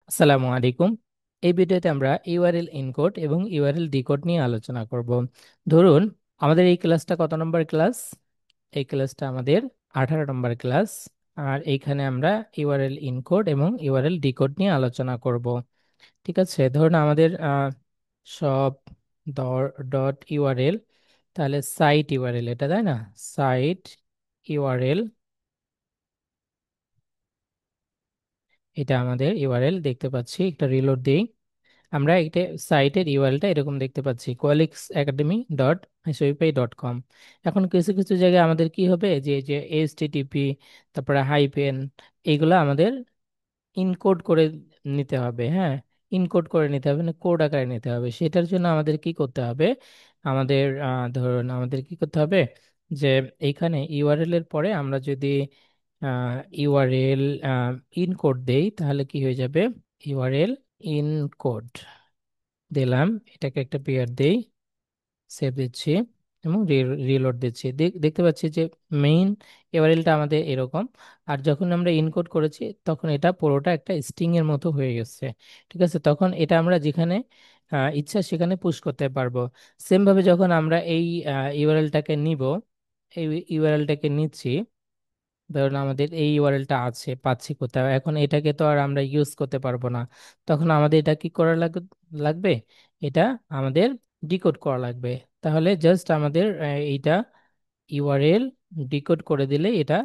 আসসালামু আলাইকুম। এই ভিডিওতে আমরা ইউআরএল এনকোড এবং ইউআরএল ডিকোড নিয়ে আলোচনা করব। ধরুন, আমাদের এই ক্লাসটা কত নম্বর ক্লাস? এই ক্লাসটা আমাদের 18 নম্বর ক্লাস। আর এইখানে আমরা ইউআরএল ইনকোড এবং ইউআরএল ডিকোড নিয়ে আলোচনা করব। ঠিক আছে, ধরুন আমাদের সব ডট ইউআরএল, তাহলে সাইট ইউআরএল এটা, তাই না? সাইট ইউআরএল, এটা আমাদের ইউআরএল দেখতে পাচ্ছি। একটা রিলোড দিই। আমরা একটা সাইটের ইউআরএলটা এরকম দেখতে পাচ্ছি, qualixacademy.myswipi.com। এখন কিছু কিছু জায়গায় আমাদের কি হবে, যে যে এইচটিটিপি, তারপরে হাইপেন, এইগুলো আমাদের ইনকোড করে নিতে হবে। হ্যাঁ, ইনকোড করে নিতে হবে, না কোড আকারে নিতে হবে। সেটার জন্য আমাদের কি করতে হবে? আমাদের ধরুন আমাদের কি করতে হবে, যে এইখানে ইউআরএল এর পরে আমরা যদি ইউআরএল ইনকোড দেই, তাহলে কি হয়ে যাবে? ইউআরএল ইনকোড দিলাম, এটাকে একটা পেয়ার দেই, সেভ দিচ্ছি এবং রিলোড দিচ্ছি। দেখতে পাচ্ছি যে মেইন ইউআরএলটা আমাদের এরকম। আর যখন আমরা ইনকোড করেছি তখন এটা পুরোটা একটা স্ট্রিং এর মতো হয়ে গেছে। ঠিক আছে, তখন এটা আমরা যেখানে ইচ্ছা সেখানে পুশ করতে পারবো। সেম ভাবে যখন আমরা এই ইউআরএলটাকে নিব, এই ইউআরএলটাকে নিচ্ছি, ধরুন আমাদের এই ইউআরএলটা আছে, পাচ্ছি কোথাও, এখন এটাকে তো আর আমরা ইউজ করতে পারবো না। তখন আমাদের এটা কি করা লাগবে? এটা আমাদের ডিকোড করা লাগবে। তাহলে জাস্ট আমাদের এইটা ইউআরএল ডিকোড করে দিলে এটা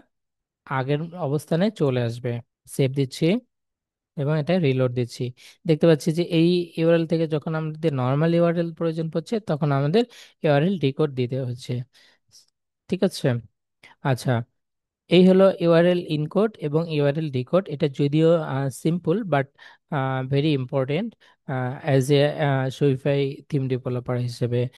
আগের অবস্থানে চলে আসবে। সেভ দিচ্ছি এবং এটা রিলোড দিচ্ছি। দেখতে পাচ্ছি যে এই ইউআরএল থেকে যখন আমাদের নর্মাল ইউআরএল প্রয়োজন পড়ছে, তখন আমাদের ইউআরএল ডিকোড দিতে হচ্ছে। ঠিক আছে। আচ্ছা, এই হলো ইউআরএল ইনকোড এবং ইউআরএল ডিকোড। এটা যদিও simple, but very important as a Shopify theme developer হিসেবে।